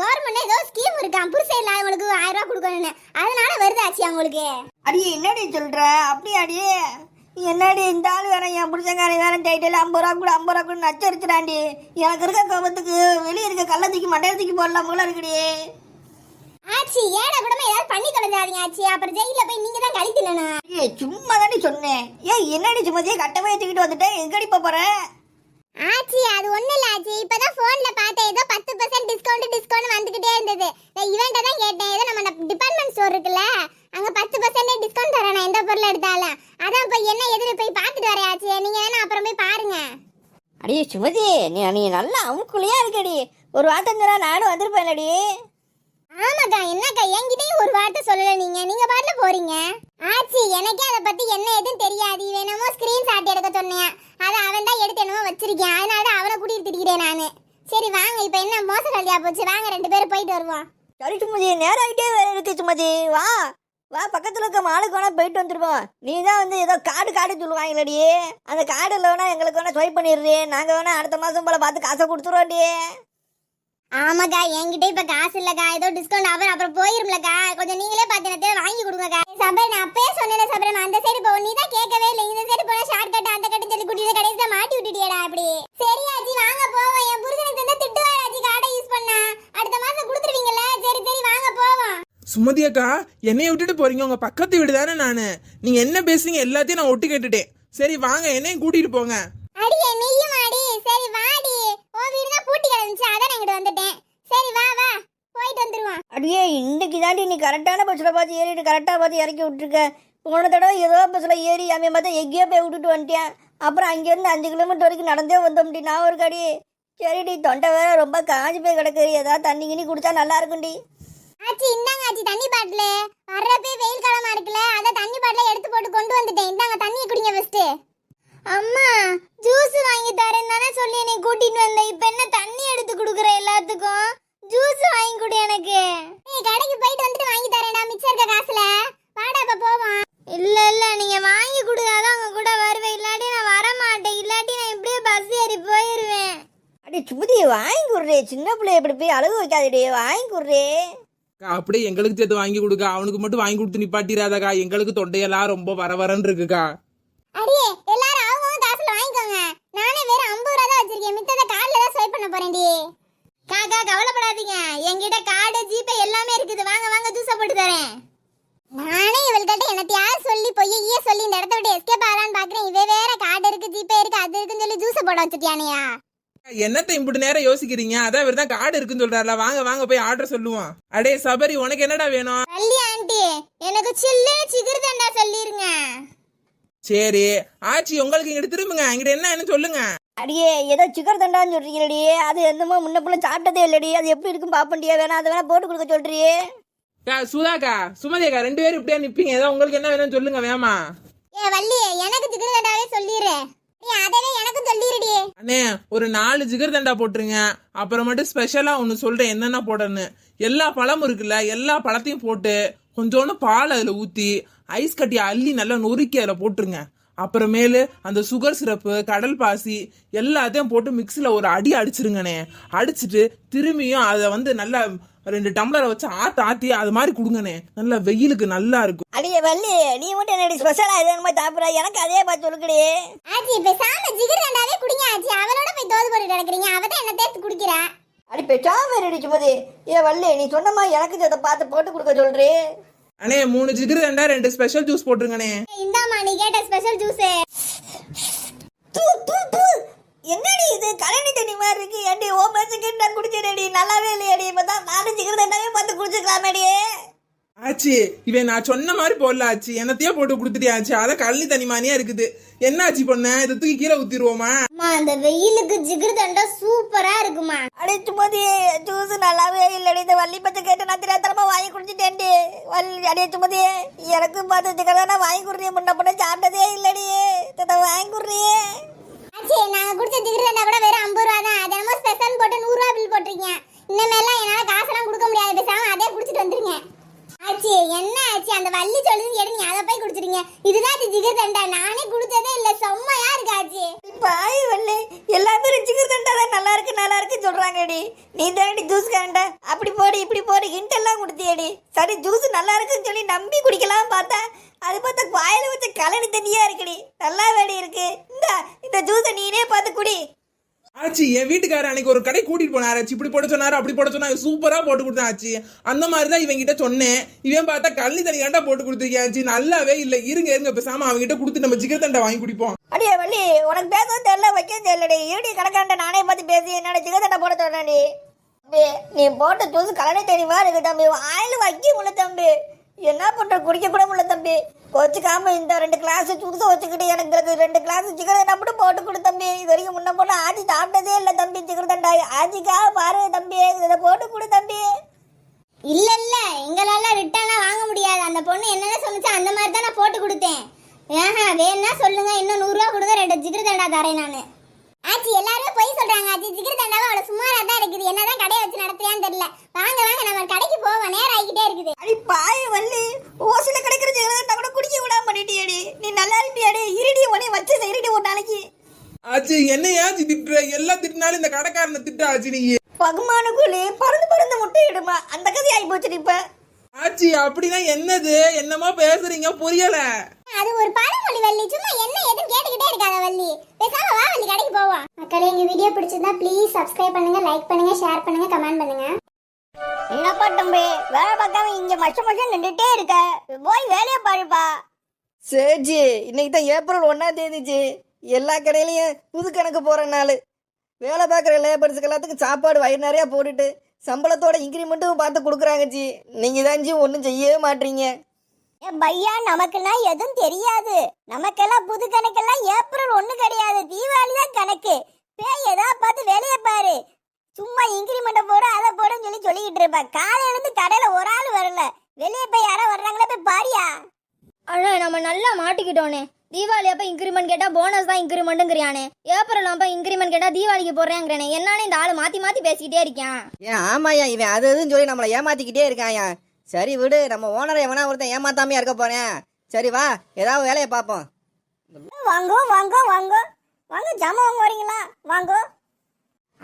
கவர்மெண்ட் ஏதோ ஸ்கீம் இருக்கான், புருஷ இல்ல அவங்களுக்கு 1000 ரூபா கொடுக்கணும்னு. அதனால வருது ஆச்சி அவங்களுக்கு. அடியே, என்னடி சொல்ற? அப்படியே அடியே, என்னடி இந்த ஆள் வேற என் புருஷங்காரி வேற டைட்டில் 50 ரூபா கூட நச்சரிச்சுடாண்டி. எனக்கு இருக்க கோபத்துக்கு வெளியே இருக்க கள்ள தூக்கி மண்டையை தூக்கி போடலாம் போல இருக்குடி. ஆச்சி, ஏடா கூடமா ஏதாவது பண்ணி தொலைஞ்சாதீங்க ஆச்சி. அப்புறம் ஜெயில போய் நீங்க தான் கழி தின்னணும். ஏ சும்மா தாண்டி சொன்னேன். என்னடி சும்மாதியே கட்டவே தூக்கிட்டு வந்துட்டேன். எங்கடி போற? ஆச்சி, அது ஒண்ணு இல்ல ஆச்சி. இப்பதான் போன்ல பார்த்தேன், ஏதோ 10% டிஸ்கவுண்ட் வந்துகிட்டே இருந்தது. நான் இவன்ட்ட தான் கேட்டேன், ஏதோ நம்ம டிபார்ட்மெண்ட் ஸ்டோர் இருக்குல்ல, அங்க 10% டிஸ்கவுண்ட் தரேன் நான் எந்த பொருள் எடுத்தாலும். அதான் போய் என்ன எதிர போய் பார்த்துட்டு வரேன் ஆச்சி. நீங்க வேணா அப்புறம் போய் பாருங்க. அடியே சுமதி, நீ நல்லா அமுக்குள்ளையா இருக்கடி. ஒரு வார்த்தை சொன்னா நானும் வந்துருப்பேன்டி. ஆமாக்கா, என்னக்கா என்கிட்டயும் ஒரு வார்த்தை சொல்லல. நீங்க பாட்டுல போறீங்க. ஆச்சி, எனக்கே அதை பத்தி என்ன எதுவும் தெரியாது. வேணுமோ ஸ்கிரீன்ஷாட் எடுக்க சொன்னேன், அதை அவன் தான் எடுத்து என்னமோ வச்சிருக்கேன். அதனால அவனை கூட்டிட்டு திரிக்கிறேன் நானு. சரி வாங்க, இப்ப என்ன மோச கல்வியா போச்சு, வாங்க 2 பேரும் போயிட்டு வருவோம். சரி சுமதி, நேரம் ஆகிட்டே வேற இருக்கு. சுமதி வா வா, பக்கத்துல இருக்க மாலுக்கு வேணா போயிட்டு வந்துருவோம். நீ தான் வந்து ஏதோ கார்டு சொல்லுவாங்களடி, அந்த கார்டுல வேணா எங்களுக்கு வேணா ஸ்வைப் பண்ணிடுறே. நாங்க வேணா அடுத்த மாசம் போல பார்த்து காசை கொடுத்துருவோம்டி. ஆமாக்கா, என்கிட்ட இப்ப காசு இல்லக்கா. ஏதோ டிஸ்கவுண்ட் ஆஃபர் அப்புறம் போயிரும்லக்கா. கொஞ்சம் நீங்களே பாத்தீங்கன்னா வாங்கி கொடுங்கக்கா. சபரி, நான் அப்பயே சொன்னேன் சபரி, அந்த சைடு போவோம். நீ தான் கேட்கவே இல்லை. இந்த சைடு போனா ஷார்ட் கட் அந்த கட்டு சொல்லி கூட்டிட்டு கடைசியா மாட்டி விட்டுட்டியடா அப்படி. சரி ஆச்சி, வாங்க போவோம். என் புருஷனுக்கு தந்தா திட்டுவாரு ஆச்சி, கார்டை யூஸ் பண்ணா. அடுத்த மாசம் கொடுத்துருவீங்கல்ல? சரி வாங்க போவோம். சுமதி அக்கா, என்னைய விட்டுட்டு போறீங்க? உங்க பக்கத்து வீடு தானே நானு. நீங்க என்ன பேசுறீங்க எல்லாத்தையும் நான் ஒட்டு கேட்டுட்டேன். சரி வாங்க, என்னையும் கூட்டிட்டு போங்க. அடியே நீயும் ஆடி. சரி வாடி, உன் வீடு தான் பூட்டி கிடந்துச்சு, அதான் இங்கிட்டு வந்துட்டேன். சரி வா போயிட்டு வந்துருவான். அடியே, இன்னைக்கு தாண்டி நீ கரெக்டான பஸ்ல பார்த்து ஏறிட்டு கரெக்டா பார்த்து இறக்கி விட்டுருக்க. போன தடவை ஏதோ பஸ்ல ஏறி அவன் பார்த்தா எங்கேயோ போய் விட்டுட்டு வந்துட்டேன். அப்புறம் அங்கேருந்து 5 கிலோமீட்டர் வரைக்கும் நடந்தே வந்தோம்டி. நான் ஒரு கடி. சரிடி, தொண்டை வேற ரொம்ப காஞ்சி போய் கிடக்கு. ஏதாவது தண்ணி கிண்ணி குடிச்சா நல்லா இருக்கும்டி. ஆச்சி, இந்தாங்க ஆச்சி தண்ணி பாட்டில். வர்றப்பே வெயில் காலமா இருக்குல்ல, அதான் தண்ணி பாட்டில எடுத்து போட்டு கொண்டு வந்துட்டேன். இந்தாங்க தண்ணியை குடிங்க ஃபர்ஸ்ட். அம்மா, ஜூஸ் வாங்கி தரேன் தானே சொல்லி என்னை கூட்டிட்டு வந்தேன். இப்போ என்ன தண்ணி எடுத்து கொடுக்குற எல்லாத்துக்கும்? ஜூஸ் வாங்கி கொடு எனக்கு. கடைக்கு போயிட்டு வந்துட்டு வாங்கி தரேன். சுமதி வாங்கி கொடுறே, சின்ன பிள்ளை எப்படி போய் அழகு வைக்காதே, வாங்கி கொடுறே. அப்படியே எங்களுக்கு சேர்த்து வாங்கி கொடுக்க, அவனுக்கு மட்டும் வாங்கி கொடுத்து நிப்பாட்டிராதக்கா. எங்களுக்கு தொண்டையெல்லாம் ரொம்ப வரவரன்னு இருக்குக்கா. அடியே எல்லாரும் அவங்க காசுல வாங்கிக்கோங்க. நானே வேற 50 ரூபா தான் வச்சிருக்கேன். மித்தத கார்டுல தான் ஸ்வைப் பண்ண போறேன்டி. காக்கா கவலைப்படாதீங்க, என்கிட்ட கார்டு ஜிபே எல்லாமே இருக்குது. வாங்க வாங்க ஜூஸை போட்டு தரேன். நானே இவள்கிட்ட என்னத்தையாவது சொல்லி பொய்யே சொல்லி இந்த இடத்த விட்டு எஸ்கேப் ஆகலான்னு பாக்குறேன். இவ வேற கார்டு இருக்கு ஜிபே இருக்கு அது இருக்குன்னு சொல்லி ஜூஸை போட வச்சுட்டியானையா. என்னத்தை இப்படி நேரம் யோசிக்கிறீங்க? அதான் இவர் தான் கார்டு இருக்குன்னு சொல்றாருல. வாங்க வாங்க போய் ஆர்டர் சொல்லுவோம். அடே சபரி, உனக்கு என்னடா வேணும்? வள்ளி ஆண்டி, எனக்கு சில்லுன்னு சிகிர்தண்டா சொல்லிருங்க. சரி ஆச்சி, உங்களுக்கு இங்கிட்ட திரும்புங்க. இங்கிட்ட என்ன சொல்லுங்க. அடியே ஏதோ சிக்கர் தண்டான்னு சொல்றீங்களடி, அது என்னமோ முன்ன புள்ள சாப்பிட்டதே இல்லடி, அது எப்படி இருக்கும் பாப்பண்டியா? வேணா அதை வேணா போட்டு கொடுக்க சொல்றியே. சுதாக்கா சுமதியக்கா 2 பேரும் இப்படியா நிப்பீங்க? ஏதோ உங்களுக்கு என்ன வேணும்னு சொல்லுங்க வேமா. ஏ வள்ளி, எனக்கு சிகிர்தண்டாவே சொல்லிரு. நீ அதவே எனக்கும் சொல்லிருடி. அண்ணே ஒரு 4 ஜிகர் தண்டா போட்டுருங்க. அப்புறம் மட்டும் ஸ்பெஷலா ஒன்று சொல்றேன் என்னென்ன போடன்னு. எல்லா பழமும் இருக்குல்ல, எல்லா பழத்தையும் போட்டு கொஞ்சோண்டு பால் அதில் ஊற்றி ஐஸ் கட்டி அள்ளி நல்லா நொறுக்கி அதில் போட்டுருங்க. அப்புறமேலு அந்த சுகர் சிரப்பு, கடல் பாசி எல்லாத்தையும் போட்டு மிக்சியில் ஒரு அடி அடிச்சிருங்கண்ணே. அடிச்சுட்டு திரும்பியும் அதை நல்லா 2 டம்ளரை வச்சு ஆத்தி அது மாதிரி கொடுங்கண்ணே. நல்லா வெயிலுக்கு நல்லா இருக்கும். அடியே வள்ளி, நீ மட்டும் என்னடி ஸ்பெஷலா எதுவும் சாப்பிட்ற? எனக்கு அதே பார்த்து சொல்லுக்கடி. ஆச்சி பேசாம ஜிகிர்தண்டாவே குடிங்க ஆச்சி. அவளோட போய் தோது போட்டு கிடக்குறீங்க. அவதான் என்ன தேர்த்து குடிக்கிறா. அடி பேசாம ரெடி சுமதி. ஏ வள்ளி, நீ சொன்னமா எனக்கு அதை பார்த்து போட்டு கொடுக்க சொல்றே. அண்ணே 3 ஜிகர் தண்டா 2 ஸ்பெஷல் ஜூஸ் போட்டுருங்கண்ணே. இந்தாமா நீ கேட்ட ஸ்பெஷல் ஜூஸ். என்னடி இது கழனி தண்ணி மாதிரி இருக்கு? ஏண்டி ஓ மேட்சுக்கு நான் குடிச்சேடி, நல்லாவே இல்லையாடி. இப்பதான் 4 ஜிகர் தண்டாவே பார்த்து குடிச்சுக்கலாமேடி. ஆச்சி இவன் நான் சொன்ன மாதிரி போடல ஆச்சி, என்னத்தையோ போட்டு கொடுத்துட்டியாச்சு. அதான் கழனி தண்ணி மாதிரியா இருக்குது. என்ன ஆச்சு பொண்ணு, இதை தூக்கி கீழே ஊத்திடுவோமா? அம்மா அந்த வெயிலுக்கு ஜிகிர்தண்டா சூப்பரா இருக்குமா. அடி சுமதி, ஜூஸ் நல்லாவே இல்லடி. இந்த வள்ளி பச்சை கேட்டு நான் தெரியாதனமா வாங்கி குடிச்சிட்டேன்டி. அடியே சுமதி, எனக்கு பார்த்து ஜிகர்தானா வாங்கி கொடுறியே. முன்ன பண்ண சாப்பிட்டதே இல்லடி, வாங்கி கொடுறியே. ஆச்சி நாங்க குடிச்ச ஜிகிர்தண்டா கூட வெறும் 50 ரூபா தான். அது என்னமோ ஸ்பெஷல் போட்டு 100 ரூபா பில் போட்டிருக்கீங்க. இனிமேலாம் என்னால காசெல்லாம் கொடுக்க முடியாது. பேசாம அதே குடிச்சிட்டு வந்துருங்க. ஆச்சி என்ன ஆச்சி, அந்த வள்ளி சொல்லுது கேட்டு நீ அதை போய் குடிச்சிருங்க. இதுதான் ஜிகிர்தண்டா, நானே குடிச்சதே இல்ல. செம்மையா இருக்கு ஆச்சி. பாய் வள்ளி, எல்லாமே ஜிகர்தண்டா தான் நல்லா இருக்கு சொல்றாங்கடி. நீ தாண்டி ஜூஸ் கேண்ட அப்படி போடு இப்படி போடு ஹிண்ட் எல்லாம் கொடுத்தியடி. சரி ஜூஸ் நல்லா இருக்குன்னு சொல்லி நம்பி குடிக்கலாம் பார்த்தா, அது பார்த்தா வாயில வச்ச கலனி தண்ணியா இருக்குடி. நல்லா வேடி இருக்கு. இந்த ஜூஸை நீனே பார்த்து குடி. ஆச்சி என் வீட்டுக்காரர் அன்னைக்கு ஒரு கடை கூட்டிட்டு போனாரு ஆச்சி. இப்படி போட சொன்னாரு அப்படி போட சொன்னாரு, சூப்பரா போட்டு கொடுத்தேன் ஆச்சி. அந்த மாதிரிதான் இவன் கிட்ட சொன்னேன். இவன் பார்த்தா கழனி தண்ணி ஏண்டா போட்டு கொடுத்துருக்கேன் ஆச்சி. நல்லாவே இல்ல. இருங்க பேசாம அவங்க கிட்ட கொடுத்து நம்ம ஜிகர் தண்டை வாங்கி குடிப்போம். அடியே வள்ளி, உனக்கு பேசவும் தெரியல வைக்கவும் தெரியலடி. இருடி கணக்காண்ட நானே பார்த்து பேசி என்னோட ஜிகர் தண்டை போட சொன்னடி. நீ போட்ட ஜூஸ் கலனி தண்ணி மாதிரி இருக்கு தம்பி. ஆயில வைக்க முடியல தம்பி. என்ன பண்ற, குடிக்க கூட முடியல தம்பி. வச்சுக்காம இந்த 2 கிளாஸ் ஜூஸை வச்சுக்கிட்டு எனக்கு 2 கிளாஸ் ஜிகர் தண்டா மட்டும் போட்டு கொடு தம்பி. இது வரைக்கும் முன்ன போல ஆச்சி சாப்பிட்டதே இல்லை தம்பி ஜிகர் தண்டா. ஆச்சிக்காக பாரு தம்பி, இதை போட்டு கொடு தம்பி. இல்ல எங்களால ரிட்டர்ன்லாம் வாங்க முடியாது. அந்த பொண்ணு என்னென்ன சொன்னுச்சு அந்த மாதிரி தான் நான் போட்டு கொடுத்தேன். வேணா சொல்லுங்க, இன்னும் 100 ரூபா கொடுங்க, 2 ஜிகிர்தண்டா தரேன் நானு. ஆச்சி எல்லாருமே போய் சொல்றாங்க ஆச்சி. ஜிகிர்தண்டாவை அவ்வளவு சுமாரா தான் இருக்குது. என்னதான் கடையை வச்சு நடத்துறியான்னு தெரியல. வாங்க நம்ம கடைக்கு போவோம், நேரம் ஆகிக்கிட்டே இருக்குது. அடி பாய் வள்ளி, ஓசில கிடைக்கிற ஜிகர்தண்டா கூட குடிக்க விடாம பண்ணிட்டியடி. நீ நல்லா இருப்பியாடி. இருடி உனே வச்சு இருடி ஒரு நாளைக்கு. ஆச்சி என்ன ஆச்சி திட்டுற? எல்லாம் திட்டினாலும் இந்த கடைக்காரனை திட்ட ஆச்சி. நீங்க பகுமான கூலி பறந்து முட்டை இடுமா, அந்த கதை ஆகி போச்சு. இப்ப ஆச்சி அப்படின்னா என்னது? என்னமா பேசுறீங்க புரியல. அது ஒரு பழமொழி வள்ளி. சும்மா என்ன எதுவும் கேட்டுக்கிட்டே இருக்காத வள்ளி. பேசாம வா வள்ளி, கடைக்கு போவோம். மக்களே, எங்க வீடியோ பிடிச்சிருந்தா ப்ளீஸ் சப்ஸ்கிரைப் பண்ணுங்க, லைக் பண்ணுங்க, ஷேர் பண்ணுங்க, கமெண்ட் பண்ணுங்க. என்னப்பா தம்பி, வேலை பார்க்காம இங்க மச்சம் நின்றுட்டே இருக்க, போய் வேலையை பாருப்பா. சேஜி, இன்னைக்கு தான் ஏப்ரல் 1ஆம் தேதிச்சு. எல்லா கடையிலையும் புது கணக்கு போகிற நாள். வேலை பார்க்குற லேபர்ஸுக்கு எல்லாத்துக்கும் சாப்பாடு வயிறு நிறையா போட்டுட்டு சம்பளத்தோட இன்க்ரிமெண்ட்டும் பார்த்து கொடுக்குறாங்க ஜி. நீங்கள் தான் ஜி ஒன்றும் செய்யவே மாட்டீங்க. பையா, நமக்குன்னா எதுவும் தெரியாது. நமக்கெல்லாம் புது கணக்கெல்லாம் ஏப்ரல் 1 கிடையாது, தீபாவளி தான் கணக்கு. பேய் ஏதாவது பார்த்து வேலையை பாரு. சும்மா இன்க்ரிமெண்ட்டை போட அதை போடுன்னு சொல்லிக்கிட்டு இருப்பேன். காலையில இருந்து கடையில ஒரு ஆள் வரல. வெளியே போய் யாரோ வர்றாங்களா, போய் பாரியா. அண்ணா நம்ம நல்லா மாட்டிக்கிட்டோனே. தீபாவளி அப்ப இன்க்ரிமெண்ட் கேட்டா போனஸ் தான் இன்க்ரிமெண்ட்டுங்கிறானே. ஏப்ரல் அப்ப இன்க்ரிமெண்ட் கேட்டா தீபாவளிக்கு போடுறேங்கிறானே. என்னன்னு இந்த ஆளு மாத்தி பேசிக்கிட்டே இருக்கான். ஏன் ஆமாயா, இவன் அது இதுன்னு சொல்லி நம்மளை ஏமாத்திக்கிட்டே இருக்காயா. சரி விடு, நம்ம ஓனரை எவனா ஒருத்தன் ஏமாத்தாமையா இருக்க போறேன். சரி வா, ஏதாவது வேலையை பார்ப்போம். வாங்க வாங்க வாங்க வாங்க, ஜாமான் வாங்க வரீங்களா? வாங்க.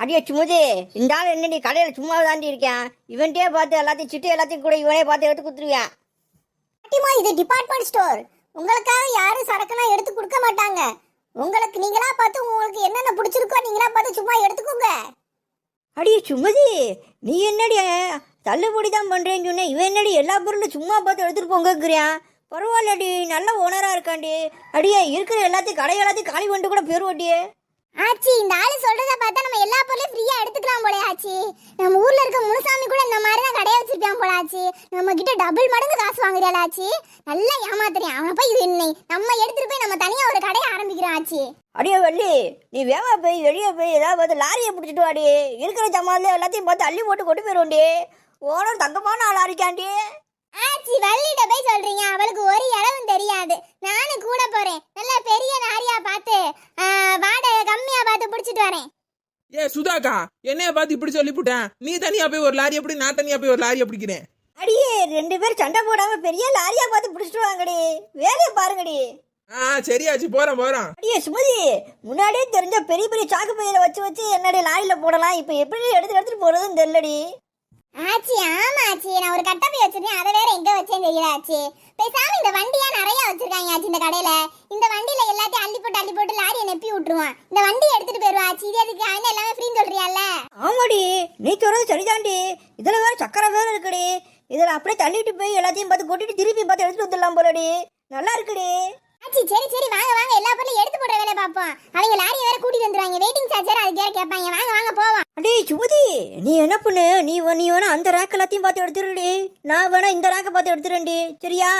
அடியே சுமதி, இந்த ஆள் என்னடி கடையில் சும்மா தாண்டி இருக்கேன். இவன்ட்டே பார்த்து எல்லாத்தையும் சிட்டு எல்லாத்தையும் கூட இவனே பார்த்து எடுத்து கொடுத்துருவேன். பாட்டிமா, இது டிபார்ட்மெண்ட் ஸ்டோர். உங்களுக்காக யாரும் சரக்குலாம் எடுத்து கொடுக்க மாட்டாங்க. உங்களுக்கு நீங்களா பார்த்து உங்களுக்கு என்னென்ன பிடிச்சிருக்கோ நீங்களா பார்த்து சும்மா எடுத்துக்கோங்க. அடியே சுமதி, நீ என்னடி தள்ளுபடி தான் பண்ணுறேன்னு சொன்னேன், இவன் என்னடி எல்லா பொருளும் சும்மா பார்த்து எடுத்துகிட்டு போங்கக்கிறான். பரவாயில்லடி, நல்ல ஓனராக இருக்காண்டி. அடியே இருக்கிற எல்லாத்தையும் கடை எல்லாத்தையும் காலி பண்ணிட்டு கூட போயிருவாட்டியே. ஆச்சி, இந்த ஆளு சொல்றத பார்த்தா நம்ம எல்லா பொருளையும் ஃப்ரீயா எடுத்துக்கலாம் போல ஆச்சி. நம்ம ஊர்ல இருக்க முனுசாமி கூட இந்த மாதிரி தான் கடையை வச்சிருப்பான் போல ஆச்சி. நம்ம கிட்ட டபுள் மடங்கு காசு வாங்குறியால ஆச்சி. நல்லா ஏமாத்துறேன் அவனை. போய் இது என்ன நம்ம எடுத்துட்டு போய் நம்ம தனியா ஒரு கடையை ஆரம்பிக்கிறோம் ஆச்சி. அடியே வள்ளி, நீ வேமா போய் வெளியே போய் ஏதாவது பார்த்து லாரியை பிடிச்சிட்டு வாடி. இருக்கிற ஜமான்ல எல்லாத்தையும் பார்த்து அள்ளி போட்டு கொண்டு போயிடுவோண்டி. ஓனர் தங்கமான ஆள் ஆரிக்காண்டி. ஆச்சி, வள்ளிட்ட போய் சொல்றீங்க, அவளுக்கு ஒரு இளவும் தெரியாது. நானும் கூட போறேன். நல்ல பெரிய லாரியா பார்த்து வாடகை கம்மியா பார்த்து பிடிச்சிட்டு வரேன். ஏ சுதாக்கா, என்னைய பார்த்து இப்படி சொல்லிவிட்டேன். நீ தனியா போய் ஒரு லாரி எப்படி, நான் தனியா போய் ஒரு லாரி பிடிக்கிறேன். அடியே, 2 பேரும் சண்டை போடாம பெரிய லாரியா பார்த்து பிடிச்சிட்டு வாங்கடி. வேலையை பாருங்கடி. சரியாச்சு, போறேன். அடியே சுமதி, முன்னாடியே தெரிஞ்ச பெரிய பெரிய சாக்கு பையில வச்சு என்னடி லாரியில போடலாம். இப்ப எப்படி எடுத்துட்டு போறதுன்னு தெரியலடி. ஆச்சி, ஆமா ஆச்சி, நான் ஒரு கட்டப்பை வச்சிருக்கேன். அதை வேற எங்க வச்சேன்னு தெரியல ஆச்சி. பேசாம இந்த வண்டியா நிறைய வச்சிருக்காங்க ஆச்சி இந்த கடையில. இந்த வண்டியில எல்லாத்தையும் அள்ளி போட்டு லாரியை நெப்பி விட்டுருவான். இந்த வண்டியை எடுத்துட்டு போயிருவா ஆச்சி. இது எதுக்கு அவன் எல்லாமே ஃப்ரீன்னு சொல்றியால? ஆமாடி, நீ சொல்றது சரிதாண்டி. இதுல வேற சக்கரை வேற இருக்குடி. இதுல அப்படியே தள்ளிட்டு போய் எல்லாத்தையும் பார்த்து கொட்டிட்டு திருப்பி பார்த்து எடுத்துட்டு வந்துடலாம் போலடி. நல்லா இருக்குடி. ஆச்சி, சரி வாங்க எல்லா பொருளையும் எடுத்து போடுற வேலை பார்ப்போம். அவங்க லாரியை வேற கூட்டிட்டு வந்துருவாங்க. வெயிட்டிங் சார்ஜ் வேற அதுக்கு வேற கேட்பாங்க. வாங்க போவோம். அடே சுமதி, நீ என்ன பண்ணு, நீ வேணா அந்த ரேக் எல்லாத்தையும் பார்த்து எடுத்துருடி. நான் வேணா இந்த ரேக்கை பார்த்து எடுத்துறேன்டி. சரியா?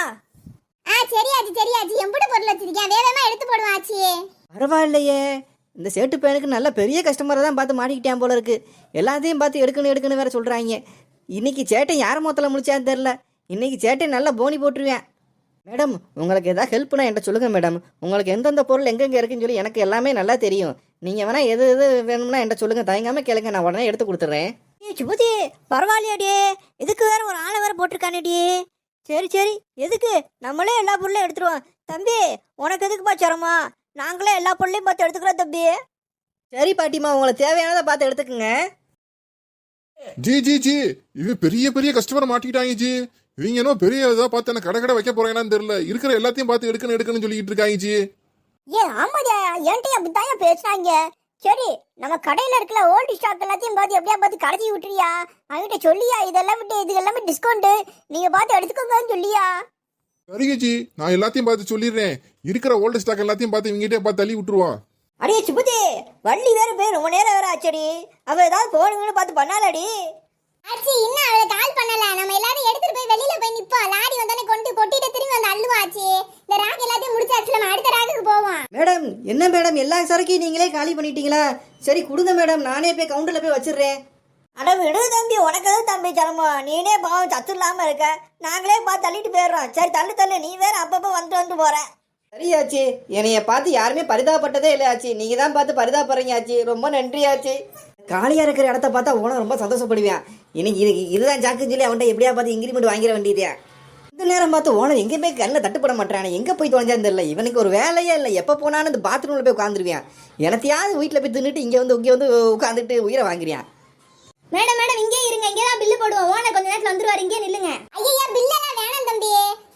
சரி ஆச்சி, எம்புட்டு பொருள் வச்சிருக்கேன். வேகமா எடுத்து போடுவோம் ஆச்சி. பரவாயில்லையே, இந்த சேட்டு பையனுக்கு நல்ல பெரிய கஸ்டமரை தான் பார்த்து மாட்டிக்கிட்டேன் போல இருக்கு. எல்லாத்தையும் பார்த்து எடுக்கணும் வேற சொல்கிறாங்க. இன்னைக்கு சேட்டை யார் மொத்தத்தில் முடிச்சான்னு தெரில. இன்னைக்கு சேட்டை நல்லா போனி போட்டுருவேன். மேடம், உங்களுக்கு எதாவது ஹெல்ப்னா என்கிட்ட சொல்லுங்கள் மேடம். உங்களுக்கு எந்தெந்த பொருள் எங்கெங்கே இருக்குன்னு சொல்லி எனக்கு எல்லாமே நல்லா தெரியும். நீங்கள் வேணா எது வேணும்னா என்கிட்ட சொல்லுங்கள், தயங்காமல் கேளுங்க, நான் உடனே எடுத்து கொடுத்துட்றேன். ஏ சுமதி, பரவாயில்லையாடி. இதுக்கு வேற ஒரு ஆளை வேற போட்டிருக்கானேடி. சரி, எதுக்கு நம்மளே எல்லா பொருளையும் எடுத்துருவோம். தம்பி, உனக்கு எதுக்குப்பா சிரமா? நாங்களே எல்லா பொருளையும் பார்த்து எடுத்துக்கிறோம் தம்பி. சரி பாட்டிமா, உங்களுக்கு தேவையானதை பார்த்து எடுத்துக்கோங்க. ஜி இது பெரிய பெரிய கஸ்டமர் மாட்டிக்கிட்டாங்க ஜி. இவங்க என்ன பெரிய இதா பார்த்து என்ன கடை வைக்க போறாங்கன்னு தெரியல. இருக்கிற எல்லாத்தையும் பார்த்து எடுக்கணும்னு சொல்லிட்டு இருக்காங்க ஜி. ஆமாடியா, என்கிட்ட அப்படித்தான் பேசுறாங்க. சரி, நம்ம கடையில இருக்கிற ஓல்டு ஸ்டாக் எல்லாத்தையும் பார்த்து எப்படியா பார்த்து கடைச்சி விட்டுறியா? அவங்ககிட்ட சொல்லியா, இதெல்லாம் விட்டு இது எல்லாமே டிஸ்கவுண்ட், நீங்க பார்த்து எடுத்துக்கோங்கன்னு சொல்லியா? சரிங்க ஜி, நான் எல்லாத்தையும் பார்த்து சொல்லிடுறேன். இருக்கிற ஓல்டு ஸ்டாக் எல்லாத்தையும் பார்த்து இவங்கிட்டே பார்த்து தள்ளி விட்டுருவான். அடியே சுபதி, வள்ளி வேற போய் ரொம்ப நேரம் வேற ஆச்சடி. அவ ஏதாவது போகணுங்கன்னு பார்த்து பண்ணாலடி. ஆச்சி, இன்னும் அவளை கால் பண்ணல. நம்ம எல்லாரும் எடுத்துட்டு போய் வெளியில போய் நிப்போம். லாரி வந்தானே கொண்டு கொட்டிட்டு திரும்பி வந்து அள்ளுவோம் ஆச்சி. இந்த ராக் எல்லாத்தையும் முடிச்சாச்சு, நம்ம அடுத்த ராக்குக்கு போவோம். மேடம், என்ன மேடம் எல்லா சரக்கையும் நீங்களே காலி பண்ணிட்டீங்களா? சரி கொடுங்க மேடம், நானே போய் கவுண்டரில் போய் வச்சிடுறேன். அட விடு தம்பி, உனக்கு எதுவும் தம்பி சிரமம்? நீனே பாவம் சத்து இல்லாம இருக்க, நாங்களே பார்த்து தள்ளிட்டு போயிடுறோம். சரி தள்ளு, நீ வேற அப்பப்போ வந்து போற. சரியாச்சு, என்னைய பார்த்து யாருமே பரிதாபப்பட்டதே இல்லை ஆச்சு. நீங்கள் தான் பார்த்து பரிதாபப்படுறீங்க ஆச்சு. ரொம்ப நன்றி ஆச்சு. காலியாக இருக்கிற இடத்த பார்த்தா ஓனர் ரொம்ப சந்தோஷப்படுவேன். இன்னைக்கு இதுதான் ஜாக்குன்னு சொல்லி அவன்கிட்ட எப்படியா பார்த்து இன்க்ரிமெண்ட் வாங்கிட வேண்டியதே. இந்த நேரம் பார்த்து ஓனர் எங்கேயுமே கண்ணில் தட்டுப்பட மாட்டானே. எங்கே போய் தொலைஞ்சான்னு தெரியல. இவனுக்கு ஒரு வேலையே இல்லை. எப்போ போனாலும் இந்த பாத்ரூமில் போய் உட்காந்துருவேன். எனத்தையாவது வீட்டில் போய் தின்னுட்டு இங்கே வந்து உட்காந்துட்டு உயிரை வாங்குறியான். மேடம் இங்கே இருங்க, இங்கே தான் பில்லு போடுவோம். ஓனர் கொஞ்ச நேரத்தில் வந்துருவாரு, இங்கே நில்லுங்க. ஐயா, பில்லெல்லாம் வேணாம் தம்பி.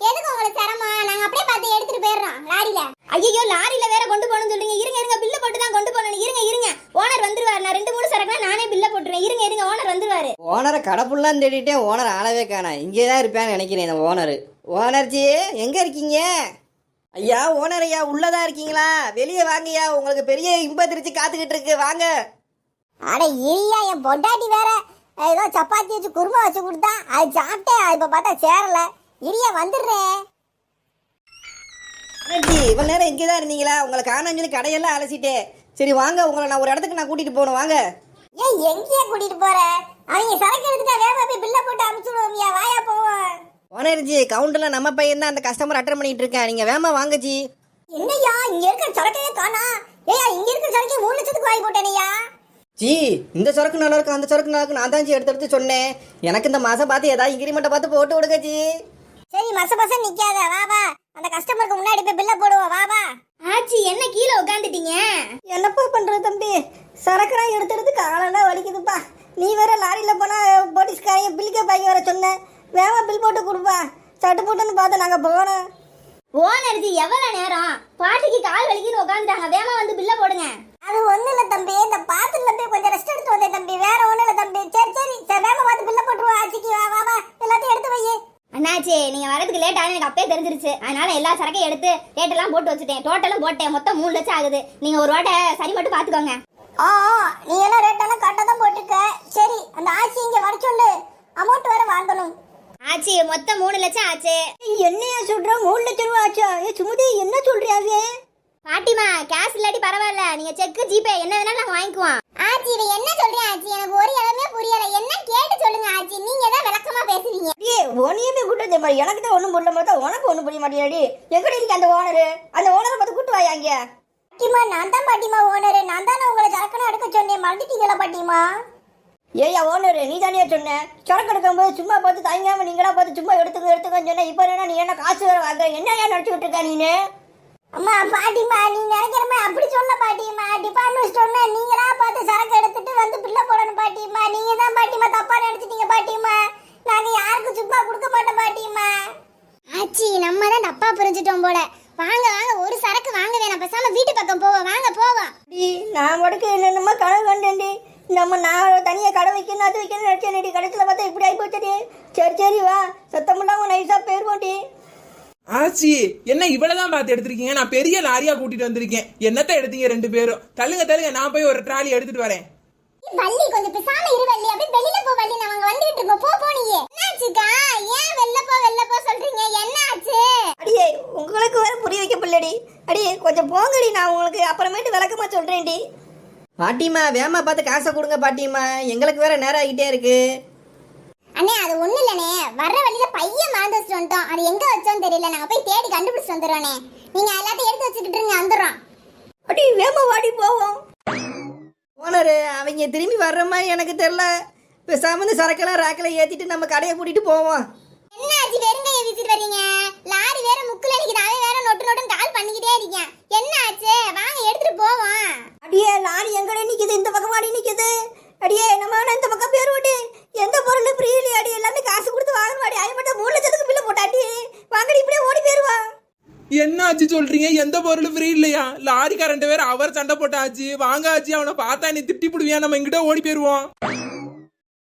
எதுக்கு உங்களுக்கு சிரமம்? நாங்க அப்படியே பார்த்து எடுத்துட்டு போயிடுறோம் லாரியில. ஐயோ, லாரியில வேற கொண்டு போகணும்னு சொல்றீங்க. இருங்க, பில்ல போட்டு தான் கொண்டு போகணும். இருங்க, ஓனர் வந்துருவாரு. நான் 2-3 சரக்குலாம் நானே பில்ல போட்டுருவேன். இருங்க, ஓனர் வந்துருவாரு. ஓனரை கடப்புள்ளான்னு தேடிட்டேன், ஓனர் ஆளவே காணா. இங்கே தான் இருப்பேன்னு நினைக்கிறேன் இந்த ஓனர். ஓனர்ஜி எங்கே இருக்கீங்க? ஐயா, ஓனர் ஐயா உள்ளதான் இருக்கீங்களா? வெளியே வாங்கய்யா, உங்களுக்கு பெரிய இன்பத்திருச்சு காத்துக்கிட்டு இருக்கு, வாங்க. அட இரியா, என் பொண்டாட்டி வேற ஏதோ சப்பாத்தி வச்சு குருமா வச்சு கொடுத்தா, அது சாப்பிட்டேன். இப்ப பார்த்தா சேரல. இரியா, வந்துடுறேன். இவ்வளவு நேரம் இங்கே தான் இருந்தீங்களா? உங்களை காணான்னு சொல்லி கடையெல்லாம் அலசிட்டேன். சரி வாங்க, உங்களை நான் ஒரு இடத்துக்கு நான் கூட்டிட்டு போகணும், வாங்க. ஏன் எங்கேயா கூட்டிட்டு போற? அவங்க சரக்கு எடுத்துட்டா வேகமா போய் பில்ல போட்டு அனுப்பிச்சுடுவோம்யா. வாயா போவோம். ஓனர்ஜி, கவுண்டர்ல நம்ம பையன் தான் அந்த கஸ்டமர் அட்டன் பண்ணிட்டு இருக்கேன். நீங்க வேமா வாங்க ஜி. என்னய்யா, இங்க இருக்கிற சரக்கையே காணா? ஏயா, இங்க இருக்கிற சரக்கே 3 லட்சத்துக்கு வாங்கி போட்டேனையா? ஜி, இந்த சரக்கு நல்லா இருக்கு, அந்த சரக்கு நல்லா இருக்கு, நான் தான் ஜி எடுத்து சொன்னேன். எனக்கு இந்த மாசம் பார்த்து ஏதாவது இன்கிரிமெண்ட்டை பார்த்து போட்டு விடுங்க ஜி. சரி, மச நிக்காத, வா. அந்த கஸ்டமருக்கு முன்னாடி போய் பில்ல போடுவோம், வா. ஆச்சி, என்ன கீழே உட்காந்துட்டீங்க? என்னப்பா பண்றது தம்பி? சரக்குலாம் எடுத்து காலம்னா வலிக்குதுப்பா. நீ வேற லாரியில போனா போலீஸ்காரங்க பில் கேட்பாங்க வர சொன்னேன். வேகமா பில் போட்டு கொடுப்பா. சட்டு போட்டுன்னு பார்த்தா நாங்க போனோம். ஓனர் இது எவ்வளவு நேரம்? பாட்டிக்கு கால் வலிக்குன்னு உட்காந்துட்டாங்க, வேகமா வந்து பில்ல போடுங்க. அது ஒண்ணு இல்ல தம்பி, இந்த பாத்துல போய் கொஞ்சம் ரெஸ்ட் எடுத்து வந்தேன் தம்பி, வேற ஒண்ணு இல்ல தம்பி. சரி சரி சரி, வேகமா வந்து பில்ல போட்டுருவா. ஆச்சிக்கு வா வா வா, எல்லாத்தையும் எடுத்து வை. அண்ணாச்சி, நீங்க வரதுக்கு லேட் ஆகும் எனக்கு அப்பே தெரிஞ்சிருச்சு. அதனால எல்லா சரக்கையும் எடுத்து ரேட் எல்லாம் போட்டு வச்சுட்டேன். டோட்டலும் போட்டேன், மொத்தம் 3 லட்சம் ஆகுது. நீங்க ஒரு வாட்டை சரி மட்டும் பாத்துக்கோங்க. நீ எல்லாம் ரேட் எல்லாம் கரெக்டா தான் போட்டுருக்க. சரி, அந்த ஆச்சி இங்க வர சொல்லு, அமௌண்ட் வேற வாங்கணும். ஆச்சி மொத்தம் 3 லட்சம் ஆச்சு. என்னையா சொல்ற? 3 லட்சம் ரூபா ஆச்சா? சுமதி என்ன சொல்றியாவே? பாட்டிமா, கேஷ் இல்லாட்டி பரவாயில்ல, நீங்க செக் ஜிபே என்ன வேணாலும் நாங்க வாங்கிக்குவோம். ஆச்சி இவ என்ன சொல்றீங்க ஆச்சி? எனக்கு ஒரு இடமே புரியல. என்ன கேட்டு சொல்லுங்க ஆச்சி, நீங்க தான் விளக்கமா பேசுவீங்க. உனையுமே கூட்டு மாதிரி எனக்கு தான் ஒண்ணும் புரியல பார்த்தா உனக்கு ஒண்ணும் புரிய மாட்டேடி. எங்கடி இருக்கு அந்த ஓனரு? அந்த ஓனரை பார்த்து கூட்டு வாயாங்க. பாட்டிமா, நான் தான் பாட்டிமா ஓனரு. நான் தானே உங்களை சரக்குன்னு எடுக்க சொன்னேன், மறந்துட்டீங்களா பாட்டிமா? ஏய்யா ஓனரு, நீ தானே சொன்ன சரக்கு எடுக்கும்போது சும்மா பார்த்து தயங்காம நீங்களா பார்த்து சும்மா எடுத்துக்கன்னு சொன்ன. இப்போ என்ன நீ என்ன காசு வேற வாங்குற? என்னையா நினைச்சுக்கிட்டு இருக்கா நீனு? அம்மா பாட்டிமா, நீ நினைக்கிறமா அப்படி சொல்ல பாட்டிமா. டிபார்ட்மெண்ட் ஸ்டோர்ல நீங்களா பார்த்து சரக்கு எடுத்துட்டு வந்து பில்ல போடணும் பாட்டிமா. நீங்க தான் பாட்டிமா தப்பா நினைச்சிட்டீங்க பாட்டிமா. நாங்க யாருக்கு சும்மா கொடுக்க மாட்டோம் பாட்டிமா. ஆச்சி, நம்ம தான் தப்பா புரிஞ்சிட்டோம் போல. வாங்க வாங்க, ஒரு சரக்கு வாங்க வேணாம், பேசாம வீட்டு பக்கம் போவோம். வாங்க போவோம். நான் மடுக்கு என்னென்னமோ கனவு கண்டேன்டி. நம்ம நான் தனியா கடை வைக்கணும் அது வைக்கணும் நினைச்சேன். கடைசியில் பார்த்தா இப்படி ஆகி போச்சடி. சரி சரி வா, சத்தம் இல்லாம நைஸா போயிருவோண்டி. ஆச்சி, என்ன இவ்வளவுதான் பார்த்து எடுத்திருக்கீங்க? நான் பெரிய லாரியா கூட்டிட்டு வந்திருக்கேன். என்னத்த எடுத்தீங்க 2 பேரும்? தள்ளுங்க தள்ளுங்க, நான் போய் ஒரு ட்ராலி எடுத்துட்டு வரேன். வள்ளி, கொஞ்சம் பேசாம இரு வள்ளி. அப்படியே வெளியில போ வள்ளி, நாங்க வந்துட்டு இருக்கோம். போ நீயே. என்னாச்சுக்கா? ஏன் வெளில போ சொல்றீங்க? என்னாச்சு? அடியே, உங்களுக்கு வேற புரிய வைக்க பிள்ளடி. அடியே கொஞ்சம் போங்கடி, நான் உங்களுக்கு அப்புறமேட்டு விளக்கமா சொல்றேன்டி. பாட்டிமா, வேமா பார்த்து காசை கொடுங்க பாட்டிமா, எங்களுக்கு வேற நேரம் ஆகிட்டே இருக்கு. அண்ணே, அது ஒண்ணு இல்லனே, வர்ற வழியில பையன் மறந்து வச்சுட்டு வந்துட்டோம். அது எங்க வச்சோன்னு தெரியல, நாங்க போய் தேடி கண்டுபிடிச்சு வந்துடுறோனே. நீங்க எல்லாத்தையும் எடுத்து வச்சுக்கிட்டு இருங்க, வந்துடுறோம். அடி வேமா வாடி போவோம். ஓனரு, அவங்க திரும்பி வர்ற மாதிரி எனக்கு தெரியல. பேசாம இந்த சரக்கெல்லாம் ரேக்கில் ஏத்திட்டு நம்ம கடையை கூட்டிட்டு போவோம். என்ன ஆச்சு, வெறுங்கைய வீசிட்டு வர்றீங்க? லாரி வேற முக்குல நிக்குது, அவன் வேற நொட்டு நொட்டுன்னு கால் பண்ணிக்கிட்டே இருக்கேன். என்ன ஆச்சு? வாங்க எடுத்துட்டு போவோம். அடியே லாரி எங்கடே நிக்குது? இந்த பக்கம் வாடி நிக்குது. அடியே நம்ம இந்த பக்கம் பேருவோடி. எந்த பொருள் ஃப்ரீலி அடி, எல்லாமே காசு கொடுத்து வாங்கணும் அடி. அது மட்டும் 3 லட்சத்துக்கு பில்ல போட்டாடி. வாங்கடி, இப்படியே ஓடி போயிருவா. என்ன ஆச்சு சொல்றீங்க? எந்த பொருளும் ஃப்ரீ இல்லையா? லாரி கரண்ட் வேற அவர் சண்டை போட்டாச்சு. வாங்க ஆச்சு, அவனை பார்த்தா நீ திட்டி புடுவியா, நம்ம இங்கிட்ட ஓடி போயிருவோம்.